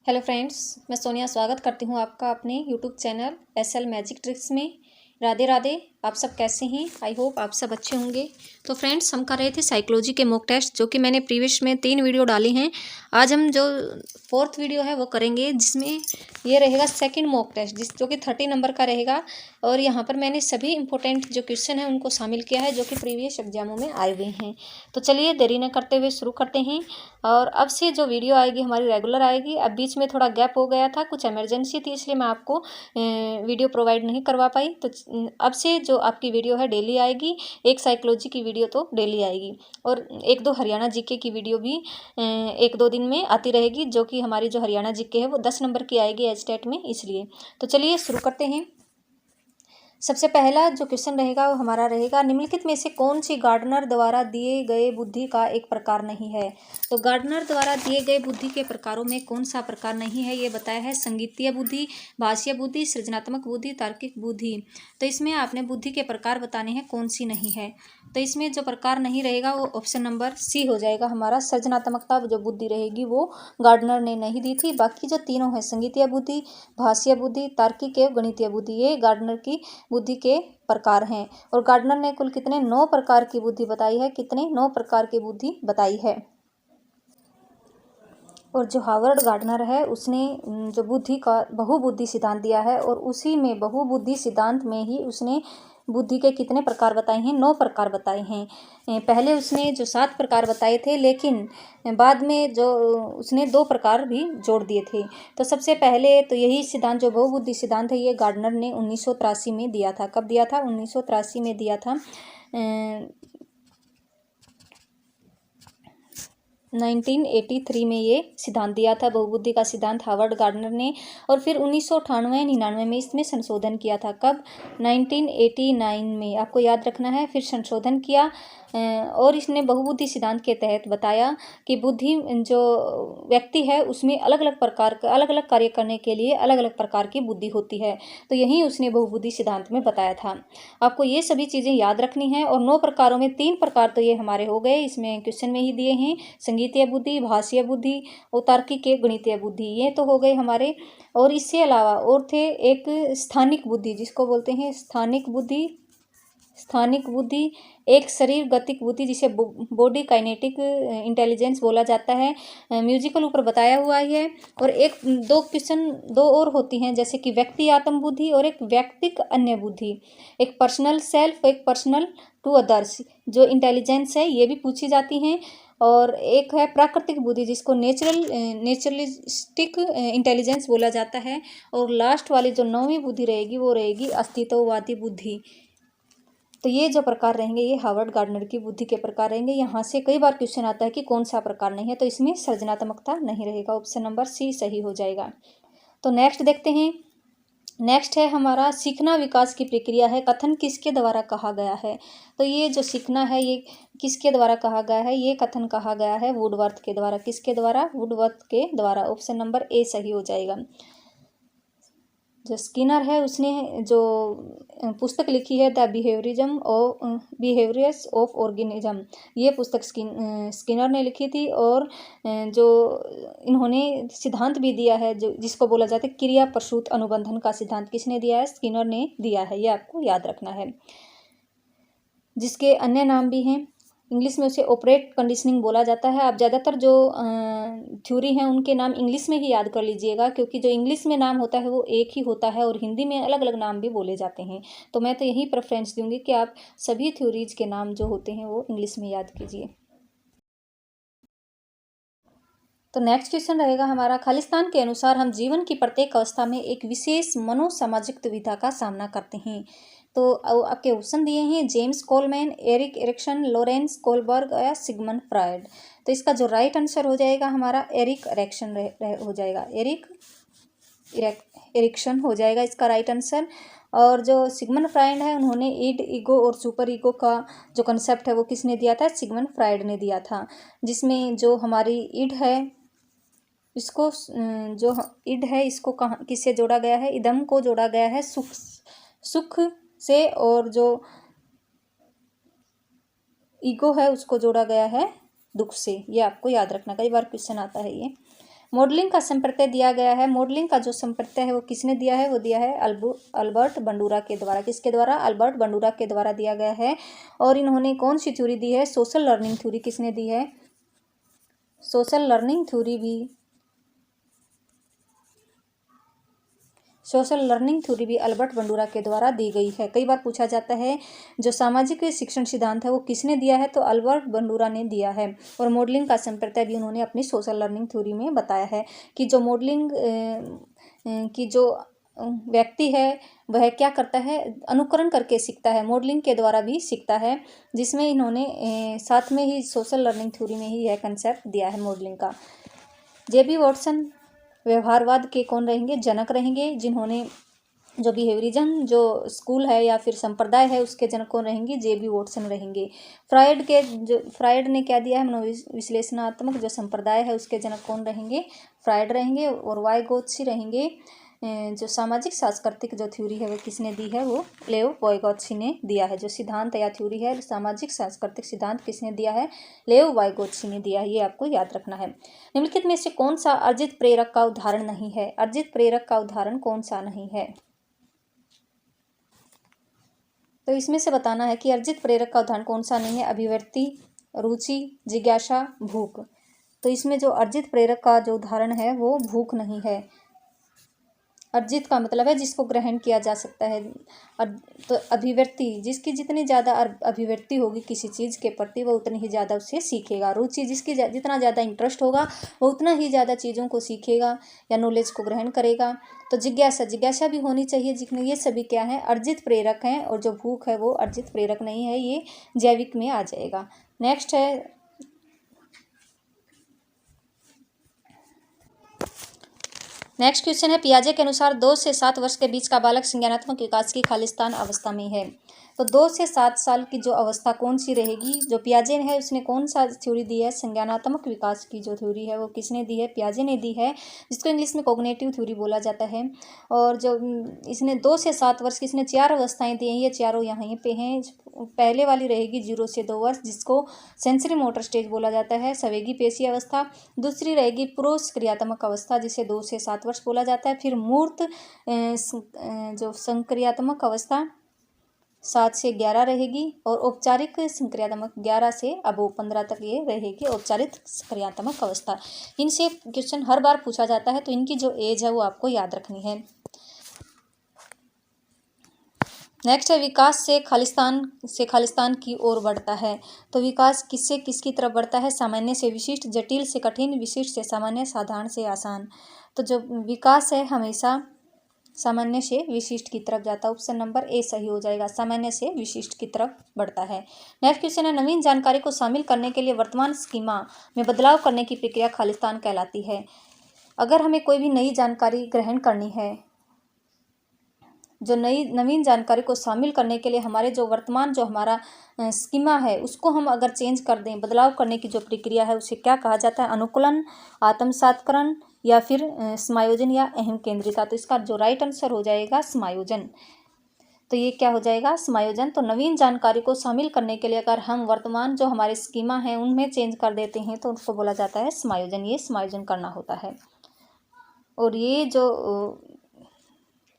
Hello friends, मैं सोनिया स्वागत करती हूँ आपका अपने YouTube channel SL magic tricks में। राधे राधे। आप सब कैसे हैं? आई होप आप सब अच्छे होंगे। तो फ्रेंड्स, हम कर रहे थे साइकोलॉजी के मॉक टेस्ट, जो कि मैंने प्रीवियस में 3 वीडियो डाली हैं। आज हम जो 4th वीडियो है वो करेंगे, जिसमें ये रहेगा सेकंड मॉक टेस्ट, जो कि 30 नंबर का रहेगा। और यहाँ पर मैंने सभी इंपॉर्टेंट जो क्वेश्चन हैं उनको शामिल किया है, जो कि प्रीवियस एग्जामों में आए हुए हैं। तो चलिए देरी न करते हुए शुरू करते हैं। और अब से जो वीडियो आएगी हमारी रेगुलर आएगी। अब बीच में थोड़ा गैप हो गया था, कुछ इमरजेंसी थी, इसलिए मैं आपको वीडियो प्रोवाइड नहीं करवा पाई। तो अब से जो आपकी वीडियो है डेली आएगी। एक साइकोलॉजी की वीडियो तो डेली आएगी, और 1-2 हरियाणा जीके की वीडियो भी 1-2 दिन में आती रहेगी, जो कि हमारी जो हरियाणा जीके है वो 10 नंबर की आएगी एचटेट में, इसलिए। तो चलिए शुरू करते हैं। सबसे पहला जो क्वेश्चन रहेगा वो हमारा रहेगा, निम्नलिखित में से कौन सी गार्डनर द्वारा दिए गए बुद्धि का एक प्रकार नहीं है। तो गार्डनर द्वारा दिए गए बुद्धि के प्रकारों में कौन सा प्रकार नहीं है, ये बताया है। संगीतीय बुद्धि, भाषीय बुद्धि, सृजनात्मक बुद्धि, तार्किक बुद्धि। तो इसमें आपने बुद्धि के प्रकार बताने हैं, कौन सी नहीं है। तो इसमें जो प्रकार नहीं रहेगा वो ऑप्शन नंबर सी हो जाएगा हमारा। सृजनात्मकता जो बुद्धि रहेगी वो गार्डनर ने नहीं दी थी। बाकी जो तीनों है, संगीतीय बुद्धि, भाषीय बुद्धि, तार्किक एवं गणितीय बुद्धि, ये गार्डनर की बुद्धि के प्रकार हैं। और गार्डनर ने कुल कितने 9 प्रकार की बुद्धि बताई है। कितने 9 प्रकार की बुद्धि बताई है। और जो हावर्ड गार्डनर है उसने जो बुद्धि का बहुबुद्धि सिद्धांत दिया है, और उसी में बहुबुद्धि सिद्धांत में ही उसने बुद्धि के कितने प्रकार बताए हैं, 9 प्रकार बताए हैं। पहले उसने जो 7 प्रकार बताए थे, लेकिन बाद में जो उसने 2 प्रकार भी जोड़ दिए थे। तो सबसे पहले तो यही सिद्धांत जो बहुबुद्धि सिद्धांत है, ये गार्डनर ने 1983 में दिया था। कब दिया था? 1983 में दिया था। 1983 में ये सिद्धांत दिया था, बहुबुद्धि का सिद्धांत हावर्ड गार्डनर ने। और फिर 1998-99 में इसमें संशोधन किया था। कब? 1989 में, आपको याद रखना है। फिर संशोधन किया, और इसने बहुबुद्धि सिद्धांत के तहत बताया कि बुद्धि जो व्यक्ति है उसमें अलग अलग प्रकार का, अलग अलग कार्य करने के लिए अलग अलग प्रकार की बुद्धि होती है। तो यही उसने बहुबुद्धि सिद्धांत में बताया था। आपको ये सभी चीज़ें याद रखनी है। और 9 प्रकारों में 3 प्रकार तो ये हमारे हो गए, इसमें क्वेश्चन में ही दिए हैं। संगीतीय बुद्धि, भाषीय बुद्धि और तार्किक गणितीय बुद्धि, ये तो हो गए हमारे। और इससे अलावा और थे एक स्थानिक बुद्धि, जिसको बोलते हैं स्थानिक बुद्धि। स्थानिक बुद्धि एक शरीर गतिक बुद्धि, जिसे बॉडी काइनेटिक इंटेलिजेंस बोला जाता है। म्यूजिकल ऊपर बताया हुआ है। और एक 2 क्वेश्चन 2 और होती हैं, जैसे कि व्यक्ति आत्म बुद्धि और एक व्यक्तिक अन्य बुद्धि। एक पर्सनल सेल्फ, एक पर्सनल टू अदर्स, जो इंटेलिजेंस है ये भी पूछी जाती हैं। और एक है प्राकृतिक बुद्धि, जिसको नेचुरलिस्टिक इंटेलिजेंस बोला जाता है। और लास्ट वाली जो 9वीं बुद्धि रहेगी वो रहेगी अस्तित्ववादी बुद्धि। तो ये जो प्रकार रहेंगे ये हावर्ड गार्डनर की बुद्धि के प्रकार रहेंगे। यहाँ से कई बार क्वेश्चन आता है कि कौन सा प्रकार नहीं है, तो इसमें सृजनात्मकता नहीं रहेगा। ऑप्शन नंबर सी सही हो जाएगा। तो नेक्स्ट देखते हैं। नेक्स्ट है हमारा, सीखना विकास की प्रक्रिया है, कथन किसके द्वारा कहा गया है। तो ये जो सीखना है ये किसके द्वारा कहा गया है, ये कथन कहा गया है वुडवर्थ के द्वारा। किसके द्वारा? वुडवर्थ के द्वारा। ऑप्शन नंबर ए सही हो जाएगा। जो स्किनर है उसने जो पुस्तक लिखी है, द बिहेवियर्स ऑफ ऑर्गेनिज्म, ये पुस्तक स्किनर ने लिखी थी। और जो इन्होंने सिद्धांत भी दिया है, जो जिसको बोला जाता है क्रिया प्रसूत अनुबंधन का सिद्धांत, किसने दिया है? स्किनर ने दिया है। ये आपको याद रखना है। जिसके अन्य नाम भी हैं, इंग्लिश में उसे ऑपरेट कंडीशनिंग बोला जाता है। आप ज़्यादातर जो थ्योरी हैं उनके नाम इंग्लिश में ही याद कर लीजिएगा, क्योंकि जो इंग्लिश में नाम होता है वो एक ही होता है, और हिंदी में अलग अलग नाम भी बोले जाते हैं। तो मैं तो यही प्रेफरेंस दूंगी कि आप सभी थ्योरीज के नाम जो होते हैं वो इंग्लिश में याद कीजिए। तो नेक्स्ट क्वेश्चन रहेगा हमारा, खालिस्तान के अनुसार हम जीवन की प्रत्येक अवस्था में एक विशेष मनोसामाजिक दुविधा का सामना करते हैं। तो आपके ऑप्शन दिए हैं, James Coleman, Erik Erikson, Lawrence Kohlberg या सिगमंड फ्रायड। तो इसका जो राइट आंसर हो जाएगा हमारा एरिक एरिक्सन हो जाएगा। एरिक्सन हो जाएगा इसका राइट आंसर। और जो सिगमंड फ्रायड है, उन्होंने ईड, ईगो और सुपर ईगो का जो कंसेप्ट है वो किसने दिया था? सिगमंड फ्रायड ने दिया था। जिसमें जो हमारी ईड है, इसको जो इड है इसको कहाँ किससे जोड़ा गया है? इदम को जोड़ा गया है सुख से। और जो ईगो है उसको जोड़ा गया है दुख से। ये आपको याद रखना, कई बार क्वेश्चन आता है ये। मॉडलिंग का संप्रत्यय दिया गया है। मॉडलिंग का जो संप्रत्यय है वो किसने दिया है? वो दिया है अल्बर्ट बंडूरा के द्वारा। किसके द्वारा? अल्बर्ट बंडूरा के द्वारा दिया गया है। और इन्होंने कौन सी थ्योरी दी है? सोशल लर्निंग थ्योरी किसने दी है? सोशल लर्निंग थ्योरी भी अल्बर्ट बंडूरा के द्वारा दी गई है। कई बार पूछा जाता है जो सामाजिक शिक्षण सिद्धांत है वो किसने दिया है? तो अल्बर्ट बंडूरा ने दिया है। और मॉडलिंग का संप्रत्यय भी उन्होंने अपनी सोशल लर्निंग थ्योरी में बताया है कि जो मॉडलिंग की जो व्यक्ति है वह क्या करता है? अनुकरण करके सीखता है, मॉडलिंग के द्वारा भी सीखता है, जिसमें इन्होंने साथ में ही सोशल लर्निंग थ्योरी में ही यह कंसेप्ट दिया है मॉडलिंग का। जेबी वॉटसन व्यवहारवाद के कौन रहेंगे? जनक रहेंगे, जिन्होंने जो बिहेवियरिज्म जो स्कूल है या फिर संप्रदाय है उसके जनक कौन रहेंगे? जेबी वॉटसन रहेंगे। फ्रायड ने क्या दिया है? मनोविश्लेषणात्मक जो संप्रदाय है उसके जनक कौन रहेंगे? फ्रायड रहेंगे। और वाइगोत्स्की रहेंगे। जो सामाजिक सांस्कृतिक जो थ्योरी है वो किसने दी है? वो लेव वाइगोत्स्की ने दिया है। जो सिद्धांत या थ्योरी है सामाजिक सांस्कृतिक सिद्धांत किसने दिया है? लेव वाइगोत्स्की ने दिया है। ये आपको याद रखना है। निम्नलिखित में से कौन सा अर्जित प्रेरक का उदाहरण नहीं है? अर्जित प्रेरक का उदाहरण कौन सा नहीं है? तो इसमें से बताना है कि अर्जित प्रेरक का उदाहरण कौन सा नहीं है? अभिव्यक्ति, रुचि, जिज्ञासा, भूख। तो इसमें जो अर्जित प्रेरक का जो उदाहरण है वो भूख नहीं है। अर्जित का मतलब है जिसको ग्रहण किया जा सकता है। तो अभिव्यक्ति, जिसकी जितनी ज़्यादा अभिव्यक्ति होगी किसी चीज़ के प्रति वो उतनी ही ज़्यादा उससे सीखेगा। रुचि, जिसकी जितना ज़्यादा इंटरेस्ट होगा वो उतना ही ज़्यादा चीज़ों को सीखेगा या नॉलेज को ग्रहण करेगा। तो जिज्ञासा भी होनी चाहिए, जिसमें ये सभी क्या है? अर्जित प्रेरक हैं। और जो भूख है वो अर्जित प्रेरक नहीं है, ये जैविक में आ जाएगा। नेक्स्ट है नेक्स्ट क्वेश्चन है पियाजे के अनुसार 2 से 7 वर्ष के बीच का बालक संज्ञानात्मक विकास की खालिस्तान अवस्था में है। तो 2 से 7 साल की जो अवस्था कौन सी रहेगी? जो पियाजे है उसने कौन सा थ्योरी दी है? संज्ञानात्मक विकास की जो थ्योरी है वो किसने दी है? पियाजे ने दी है, जिसको इंग्लिश में कॉग्निटिव थ्योरी बोला जाता है। और जो इसने 2 से 7 वर्ष की इसने 4 अवस्थाएं दी हैं, ये चारों यहाँ पे हैं। पहले वाली रहेगी 0 से 2 वर्ष, जिसको सेंसरी मोटर स्टेज बोला जाता है, संवेगी पेशी अवस्था। दूसरी रहेगी पुरुष क्रियात्मक अवस्था, जिसे 2 से 7 वर्ष बोला जाता है। फिर मूर्त जो संक्रियात्मक अवस्था 7 से 11 रहेगी। और औपचारिक संक्रियात्मक 11 से अब 15 तक ये रहेगी औपचारिक संक्रियात्मक अवस्था। इनसे क्वेश्चन हर बार पूछा जाता है, तो इनकी जो एज है वो आपको याद रखनी है। नेक्स्ट है विकास से खालिस्तान की ओर बढ़ता है। तो विकास किससे किसकी तरफ बढ़ता है? सामान्य से विशिष्ट, जटिल से कठिन, विशिष्ट से सामान्य, साधारण से आसान। तो जो विकास है हमेशा सामान्य से विशिष्ट की तरफ जाता है। ऑप्शन नंबर ए सही हो जाएगा, सामान्य से विशिष्ट की तरफ बढ़ता है। नेक्स्ट क्वेश्चन है नवीन जानकारी को शामिल करने के लिए वर्तमान स्कीमा में बदलाव करने की प्रक्रिया खालिस्तान कहलाती है। अगर हमें कोई भी नई जानकारी ग्रहण करनी है, जो नवीन जानकारी को शामिल करने के लिए हमारे जो वर्तमान जो हमारा स्कीमा है उसको हम अगर चेंज कर दें, बदलाव करने की जो प्रक्रिया है उसे क्या कहा जाता है? अनुकूलन, आत्मसातकरण या फिर समायोजन या अहम केंद्रिता। तो इसका जो राइट आंसर हो जाएगा समायोजन। तो ये क्या हो जाएगा? समायोजन। तो नवीन जानकारी को शामिल करने के लिए अगर हम वर्तमान जो हमारे स्कीमा है उनमें चेंज कर देते हैं तो उसको बोला जाता है समायोजन। ये समायोजन करना होता है। और ये जो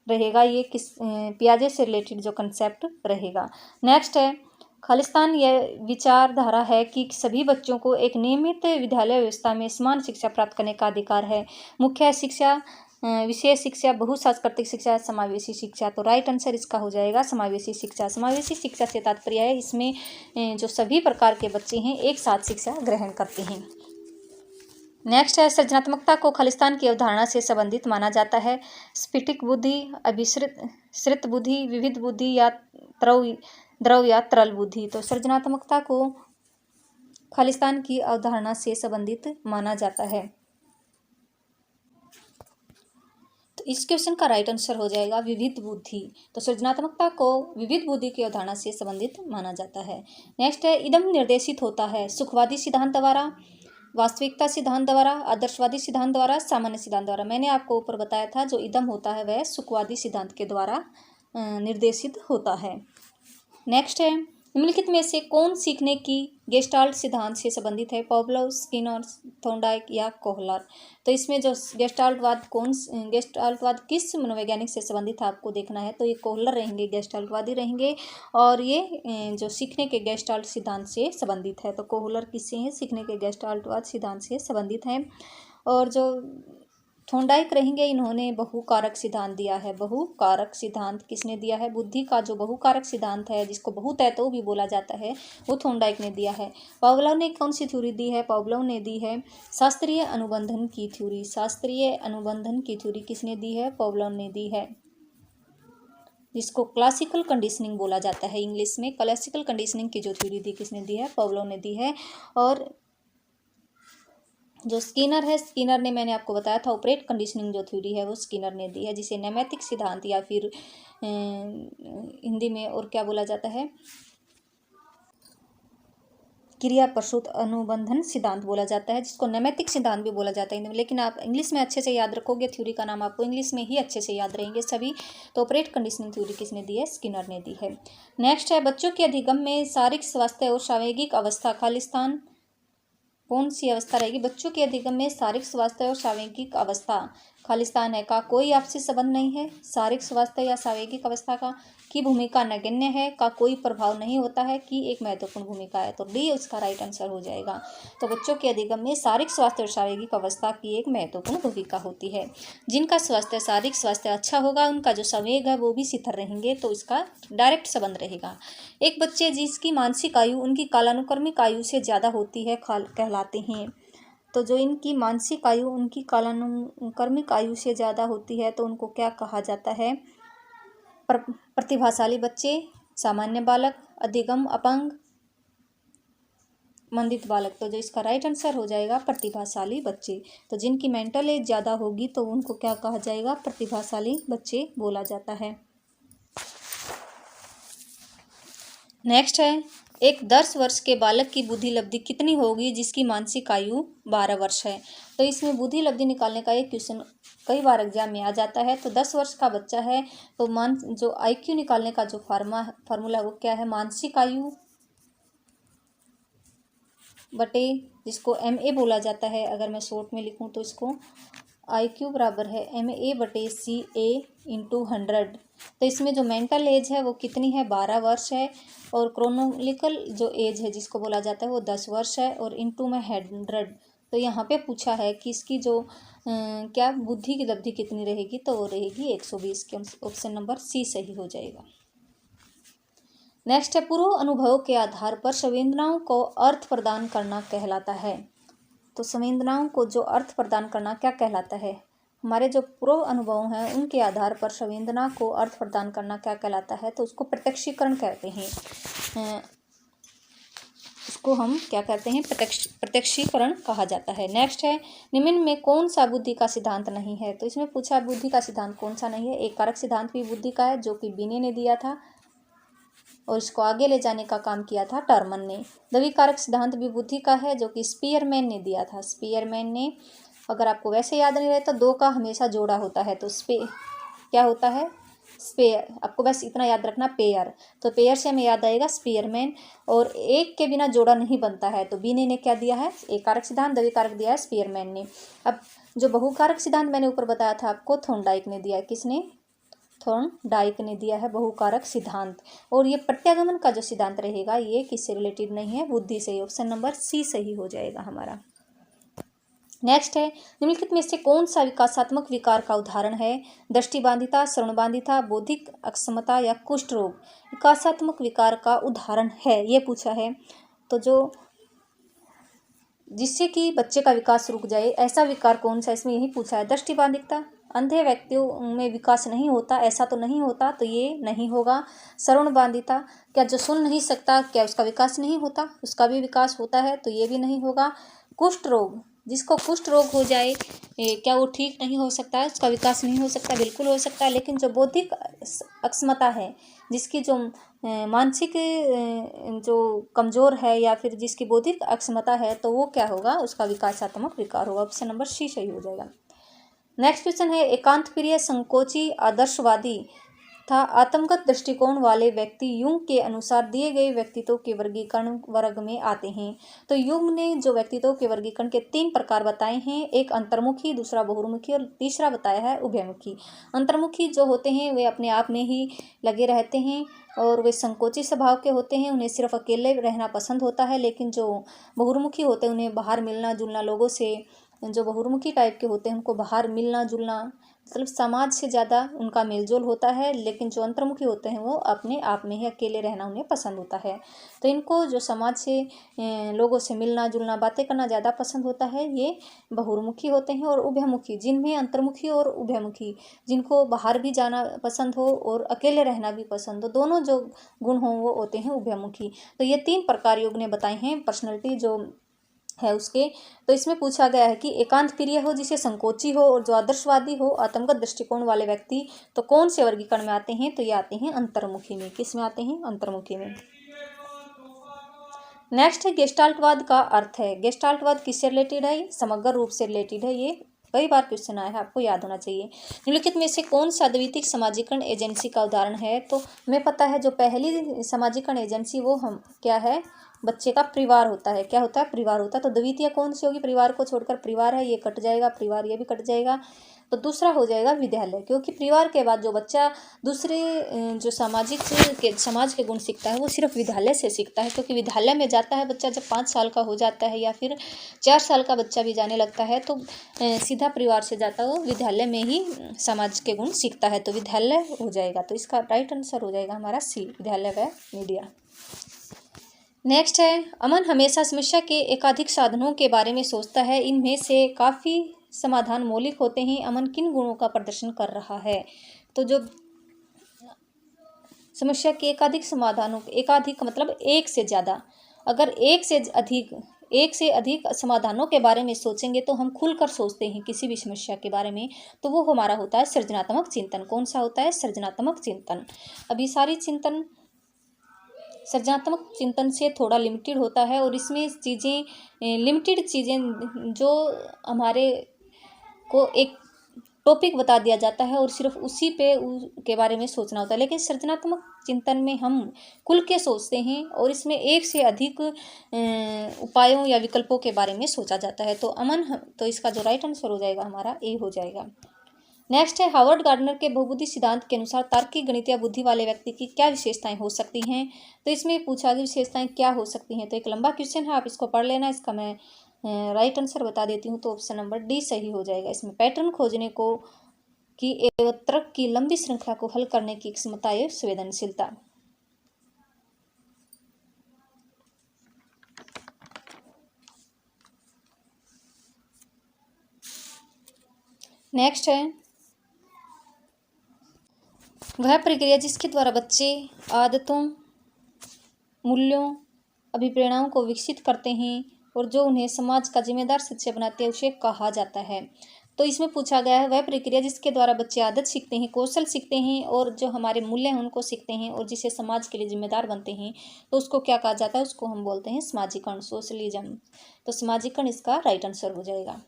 रहेगा ये पियाजे से रिलेटेड जो कंसेप्ट रहेगा। नेक्स्ट है खालिस्तान यह विचारधारा है कि सभी बच्चों को एक नियमित विद्यालय व्यवस्था में समान शिक्षा प्राप्त करने का अधिकार है। मुख्य शिक्षा, विशेष शिक्षा, बहुसांस्कृतिक शिक्षा, समावेशी शिक्षा। तो राइट आंसर इसका हो जाएगा समावेशी शिक्षा। समावेशी शिक्षा से तात्पर्य है इसमें जो सभी प्रकार के बच्चे हैं एक साथ शिक्षा ग्रहण करते हैं। नेक्स्ट है सृजनात्मकता को खालिस्तान की अवधारणा से संबंधित माना जाता है। स्फटिक बुद्धि, अभिश्रित बुद्धि, विविध बुद्धि या द्रव या तरल बुद्धि। तो सृजनात्मकता को खालिस्तान की अवधारणा से संबंधित माना जाता है। तो इस क्वेश्चन का राइट आंसर हो जाएगा विविध बुद्धि। तो सृजनात्मकता को विविध बुद्धि की अवधारणा से संबंधित माना जाता है। नेक्स्ट है इदम निर्देशित होता है सुखवादी सिद्धांत द्वारा, वास्तविकता सिद्धांत द्वारा, आदर्शवादी सिद्धांत द्वारा, सामान्य सिद्धांत द्वारा। मैंने आपको ऊपर बताया था जो इदम होता है वह सुखवादी सिद्धांत के द्वारा निर्देशित होता है। नेक्स्ट है निम्नलिखित में से कौन सीखने की गेस्टाल्ट सिद्धांत से संबंधित है? पाव्लोव, स्किनर, थॉर्नडाइक या कोहलर? तो इसमें जो गेस्टाल्टवाद किस मनोवैज्ञानिक से संबंधित है आपको देखना है। तो ये कोहलर रहेंगे, गेस्टाल्टवादी रहेंगे, और ये जो सीखने के गेस्टाल्ट सिद्धांत से संबंधित है। तो कोहलर किससे हैं? सीखने के गेस्टाल्टवाद सिद्धांत से संबंधित हैं। और जो थॉर्नडाइक रहेंगे, इन्होंने बहुकारक सिद्धांत दिया है। बहुकारक सिद्धांत किसने दिया है? बुद्धि का जो बहुकारक सिद्धांत है, जिसको बहुतत्व भी बोला जाता है, वो थॉर्नडाइक ने दिया है। पावलोव ने कौन सी थ्योरी दी है? पावलोव ने दी है शास्त्रीय अनुबंधन की थ्योरी। शास्त्रीय अनुबंधन की थ्योरी किसने दी है? पावलोव ने दी है, जिसको क्लासिकल कंडीशनिंग बोला जाता है इंग्लिश में। क्लासिकल कंडीशनिंग की जो थ्योरी दी किसने दी है? पावलोव ने दी है। और जो स्किनर है, स्किनर ने, मैंने आपको बताया था, ऑपरेट कंडीशनिंग जो थ्योरी है वो स्किनर ने दी है, जिसे नैमित्तिक सिद्धांत या फिर हिंदी में और क्या बोला जाता है, क्रिया प्रसूत अनुबंधन सिद्धांत बोला जाता है, जिसको नैमित्तिक सिद्धांत भी बोला जाता है। लेकिन आप इंग्लिश में अच्छे से याद रखोगे, थ्योरी का नाम आपको इंग्लिश में ही अच्छे से याद रहेंगे सभी। तो ऑपरेट कंडीशनिंग थ्योरी किसने दी है? स्किनर ने दी है। नेक्स्ट है, बच्चों के अधिगम में शारीरिक स्वास्थ्य और सावयविक अवस्था खालिस्तान कौन सी अवस्था रहेगी? बच्चों के अधिगम में शारीरिक स्वास्थ्य और सावयविक अवस्था खालिस्तान है का कोई आपसी संबंध नहीं है। शारीरिक स्वास्थ्य या सावयविक अवस्था का की भूमिका नगण्य है का कोई प्रभाव नहीं होता है कि एक महत्वपूर्ण भूमिका है। तो डी उसका राइट आंसर हो जाएगा। तो बच्चों के अधिगम में शारीरिक स्वास्थ्य और सावयविक अवस्था की एक महत्वपूर्ण भूमिका होती है। जिनका स्वास्थ्य शारीरिक स्वास्थ्य अच्छा होगा, उनका जो संवेग है वो भी शिथिल रहेंगे, तो इसका डायरेक्ट संबंध रहेगा। एक बच्चे जिसकी मानसिक आयु उनकी कालानुक्रमिक आयु से ज़्यादा होती है कहलाते हैं। तो जो इनकी मानसिक आयु उनकी कालानुक्रमिक आयु से ज़्यादा होती है, तो उनको क्या कहा जाता है? प्रतिभाशाली बच्चे, सामान्य बालक, अधिगम अपंग, मंदित बालक। तो जो इसका राइट आंसर हो जाएगा प्रतिभाशाली बच्चे। तो जिनकी मेंटल एज ज़्यादा होगी तो उनको क्या कहा जाएगा? प्रतिभाशाली बच्चे बोला जाता है। नेक्स्ट है, एक 10 वर्ष के बालक की बुद्धि लब्धि कितनी होगी जिसकी मानसिक आयु 12 वर्ष है? तो इसमें बुद्धि लब्धि निकालने का एक क्वेश्चन कई बार एग्जाम में आ जाता है। तो 10 वर्ष का बच्चा है तो जो IQ निकालने का जो फार्मूला वो क्या है? मानसिक आयु बटे, जिसको MA बोला जाता है, अगर मैं शॉर्ट में लिखूं तो इसको IQ बराबर है MA बटे CA इंटू 100। तो इसमें जो मेंटल एज है वो कितनी है? 12 वर्ष है। और क्रोनोलॉजिकल जो एज है जिसको बोला जाता है वो 10 वर्ष है, और इंटू में 100। तो यहाँ पे पूछा है कि इसकी जो क्या बुद्धि की लब्धि कितनी रहेगी? तो वो रहेगी 120 की। ऑप्शन नंबर C सही हो जाएगा। नेक्स्ट है, पूर्व अनुभवों के आधार पर संवेदनाओं को अर्थ प्रदान करना कहलाता है। तो संवेदनाओं को जो अर्थ प्रदान करना क्या कहलाता है? हमारे जो पूर्व अनुभव हैं उनके आधार पर संवेदना को अर्थ प्रदान करना क्या कहलाता है? तो उसको प्रत्यक्षीकरण कहते हैं। उसको हम क्या कहते हैं? प्रत्यक्षीकरण कहा जाता है। नेक्स्ट है, निम्न में कौन सा बुद्धि का सिद्धांत नहीं है? तो इसमें पूछा बुद्धि का सिद्धांत कौन सा नहीं है? एक कारक सिद्धांत भी बुद्धि का है, जो कि बिने ने दिया था, और इसको आगे ले जाने का काम किया था टर्मन ने। द्विकारक सिद्धांत भी बुद्धि का है, जो कि स्पीयरमैन ने दिया था। स्पीयरमैन ने, अगर आपको वैसे याद नहीं रहे तो 2 का हमेशा जोड़ा होता है, तो क्या होता है? स्पेयर। आपको बस इतना याद रखना, पेयर। तो पेयर से हमें याद आएगा स्पीयरमैन। और एक के बिना जोड़ा नहीं बनता है, तो बिने ने क्या दिया है? एक कारक सिद्धांत। द्विकारक दिया है स्पीयरमैन ने। अब जो बहुकारक सिद्धांत मैंने ऊपर बताया था आपको, थॉर्नडाइक ने दिया। किसने? थॉर्नडाइक ने दिया है बहुकारक सिद्धांत। और ये प्रत्यागमन का जो सिद्धांत रहेगा ये किससे रिलेटेड नहीं है? बुद्धि से। ऑप्शन नंबर C सही हो जाएगा हमारा। नेक्स्ट है, निम्नलिखित में से कौन सा विकासात्मक विकार का उदाहरण है? दृष्टिबाधिता, श्रवणबाधिता, बौद्धिक अक्षमता या कुष्ठ रोग विकासात्मक विकार का उदाहरण है, ये पूछा है। तो जो जिससे कि बच्चे का विकास रुक जाए, ऐसा विकार कौन सा? इसमें यही पूछा है। दृष्टिबाधिता, अंधे व्यक्तियों में विकास नहीं होता, ऐसा तो नहीं होता, तो ये नहीं होगा। श्रवणबाधिता, क्या जो सुन नहीं सकता क्या उसका विकास नहीं होता? उसका भी विकास होता है, तो ये भी नहीं होगा। कुष्ठ रोग, जिसको कुष्ठ रोग हो जाए क्या वो ठीक नहीं हो सकता है? उसका विकास नहीं हो सकता? बिल्कुल हो सकता है। लेकिन जो बौद्धिक अक्षमता है, जिसकी जो मानसिक जो कमज़ोर है या फिर जिसकी बौद्धिक अक्षमता है, तो वो क्या होगा? उसका विकासात्मक विकार होगा। ऑप्शन नंबर C सही हो जाएगा। नेक्स्ट क्वेश्चन है, एकांत प्रिय, संकोची, आदर्शवादी था। आत्मगत दृष्टिकोण वाले व्यक्ति युंग के अनुसार दिए गए व्यक्तित्व के वर्गीकरण वर्ग में आते हैं। तो युंग ने जो व्यक्तित्व के वर्गीकरण के 3 प्रकार बताए हैं, एक अंतर्मुखी, दूसरा बहुमुखी और तीसरा बताया है उभयमुखी। अंतर्मुखी जो होते हैं वे अपने आप में ही लगे रहते हैं और वे संकोची स्वभाव के होते हैं, उन्हें सिर्फ अकेले रहना पसंद होता है। लेकिन जो बहुमुखी होते हैं उन्हें बाहर मिलना जुलना, लोगों से, जो बहुमुखी टाइप के होते हैं उनको बाहर मिलना जुलना, मतलब समाज से ज़्यादा उनका मेलजोल होता है। लेकिन जो अंतर्मुखी होते हैं वो अपने आप में ही अकेले रहना उन्हें पसंद होता है। तो इनको जो समाज से लोगों से मिलना जुलना बातें करना ज़्यादा पसंद होता है, ये बहुमुखी होते हैं। और उभयमुखी, जिनमें अंतर्मुखी और उभयमुखी, जिनको बाहर भी जाना पसंद हो और अकेले रहना भी पसंद हो, दोनों जो गुण हों वो होते हैं उभयमुखी। तो ये 3 प्रकार योग ने बताए हैं पर्सनैलिटी जो है उसके। तो इसमें पूछा गया है कि एकांत प्रिय हो, जिसे संकोची हो और जो आदर्शवादी हो, आत्मगत दृष्टिकोण वाले व्यक्ति तो कौन से वर्गीकरण में आते हैं? तो ये आते हैं अंतर्मुखी में। किस में आते हैं? अंतर्मुखी में। नेक्स्ट है गेस्टाल्टवाद का अर्थ है। गेस्टाल्टवाद किससे रिलेटेड है? समग्र रूप से रिलेटेड है। ये कई बार क्वेश्चन आया है, आपको याद होना चाहिए। निम्नलिखित में से कौन सा अद्वितीय समाजीकरण एजेंसी का उदाहरण है? तो हमें पता है जो पहली समाजीकरण एजेंसी वो हम क्या है? बच्चे का परिवार होता है। क्या होता है? परिवार होता है। तो द्वितीय कौन सी होगी? परिवार को छोड़कर परिवार है, ये कट जाएगा, परिवार ये भी कट जाएगा। तो दूसरा हो जाएगा विद्यालय, क्योंकि परिवार के बाद जो बच्चा दूसरे जो समाज के गुण सीखता है वो सिर्फ विद्यालय से सीखता है। क्योंकि विद्यालय में जाता है बच्चा जब 5 साल का हो जाता है या फिर 4 साल का बच्चा भी जाने लगता है, तो सीधा परिवार से जाता है, वो विद्यालय में ही समाज के गुण सीखता है। तो विद्यालय हो जाएगा। तो इसका राइट आंसर हो जाएगा हमारा सी, विद्यालय व मीडिया। नेक्स्ट है, अमन हमेशा समस्या के एकाधिक साधनों के बारे में सोचता है, इनमें से काफ़ी समाधान मौलिक होते हैं। अमन किन गुणों का प्रदर्शन कर रहा है? तो जो समस्या के एकाधिक समाधानों, एकाधिक मतलब एक से ज़्यादा, अगर एक से अधिक समाधानों के बारे में सोचेंगे तो हम खुलकर सोचते हैं किसी भी समस्या के बारे में, तो वो हमारा होता है सृजनात्मक चिंतन। कौन सा होता है? सृजनात्मक चिंतन। अभी सारी चिंतन सृजनात्मक चिंतन से थोड़ा लिमिटेड होता है और इसमें लिमिटेड चीज़ें जो हमारे को एक टॉपिक बता दिया जाता है और सिर्फ उसी के बारे में सोचना होता है। लेकिन सृजनात्मक चिंतन में हम खुल के सोचते हैं और इसमें एक से अधिक उपायों या विकल्पों के बारे में सोचा जाता है। तो इसका जो राइट आंसर हो जाएगा हमारा ए हो जाएगा। नेक्स्ट है, हार्वर्ड गार्डनर के बहुबुद्धि सिद्धांत के अनुसार तार्किक गणितीय बुद्धि वाले व्यक्ति की क्या विशेषताएं हो सकती हैं? तो इसमें पूछा कि विशेषताएं क्या हो सकती हैं। तो एक लंबा क्वेश्चन है, आप इसको पढ़ लेना। इसका मैं राइट आंसर बता देती हूँ। तो ऑप्शन नंबर डी सही हो जाएगा। इसमें पैटर्न खोजने को की एकत्रक की लंबी श्रृंखला को हल करने की क्षमता या संवेदनशीलता। नेक्स्ट है, वह प्रक्रिया जिसके द्वारा बच्चे आदतों, मूल्यों, अभिप्रेरणाओं को विकसित करते हैं और जो उन्हें समाज का जिम्मेदार सदस्य बनाते हैं, उसे कहा जाता है। तो इसमें पूछा गया है, वह प्रक्रिया जिसके द्वारा बच्चे आदत सीखते हैं, कौशल सीखते हैं और जो हमारे मूल्य हैं उनको सीखते हैं और जिसे समाज के लिए जिम्मेदार बनते हैं, तो उसको क्या कहा जाता है? उसको हम बोलते हैं समाजीकरण, सोशलिज्म। तो समाजीकरण इसका राइट आंसर हो जाएगा।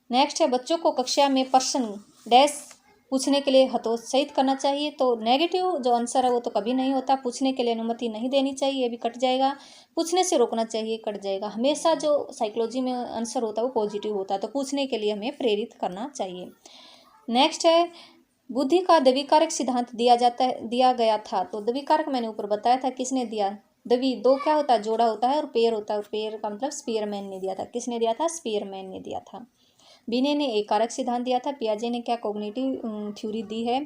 नेक्स्ट है, बच्चों को कक्षा में प्रश्न डैश पूछने के लिए हतोत्साहित करना चाहिए। तो नेगेटिव जो आंसर है वो तो कभी नहीं होता। पूछने के लिए अनुमति नहीं देनी चाहिए, ये भी कट जाएगा। पूछने से रोकना चाहिए, कट जाएगा। हमेशा जो साइकोलॉजी में आंसर होता है वो पॉजिटिव होता है। तो पूछने के लिए हमें प्रेरित करना चाहिए। नेक्स्ट है, बुद्धि का द्विकारक सिद्धांत दिया गया था। तो द्विकारक मैंने ऊपर बताया था, किसने दिया? दो क्या होता है? जोड़ा होता है और पेयर होता है। और पेयर का मतलब स्पीयरमैन ने दिया था। किसने दिया था? स्पीयरमैन ने दिया था। बिने ने एक कारक सिद्धांत दिया था। पियाजे ने क्या कॉग्निटिव थ्योरी दी है।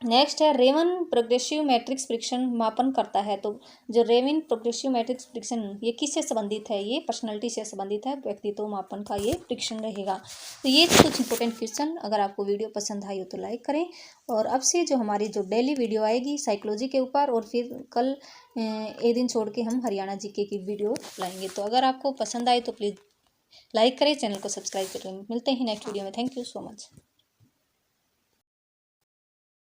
नेक्स्ट है, रेवन प्रोग्रेसिव मैट्रिक्स परीक्षण मापन करता है। तो जो रेवन प्रोग्रेसिव मैट्रिक्स परीक्षण ये किससे संबंधित है? ये पर्सनालिटी से संबंधित है। व्यक्तित्व मापन का ये परीक्षण रहेगा। तो ये कुछ इंपॉर्टेंट क्वेश्चन। अगर आपको वीडियो पसंद आई हो तो लाइक करें। और अब से जो हमारी जो डेली वीडियो आएगी साइकोलॉजी के ऊपर, और फिर कल एक दिन छोड़ के हम हरियाणा जीके की वीडियो लाएंगे। तो अगर आपको पसंद आए तो प्लीज़ लाइक करें, चैनल को सब्सक्राइब करें। मिलते हैं नेक्स्ट वीडियो में। Thank you so much.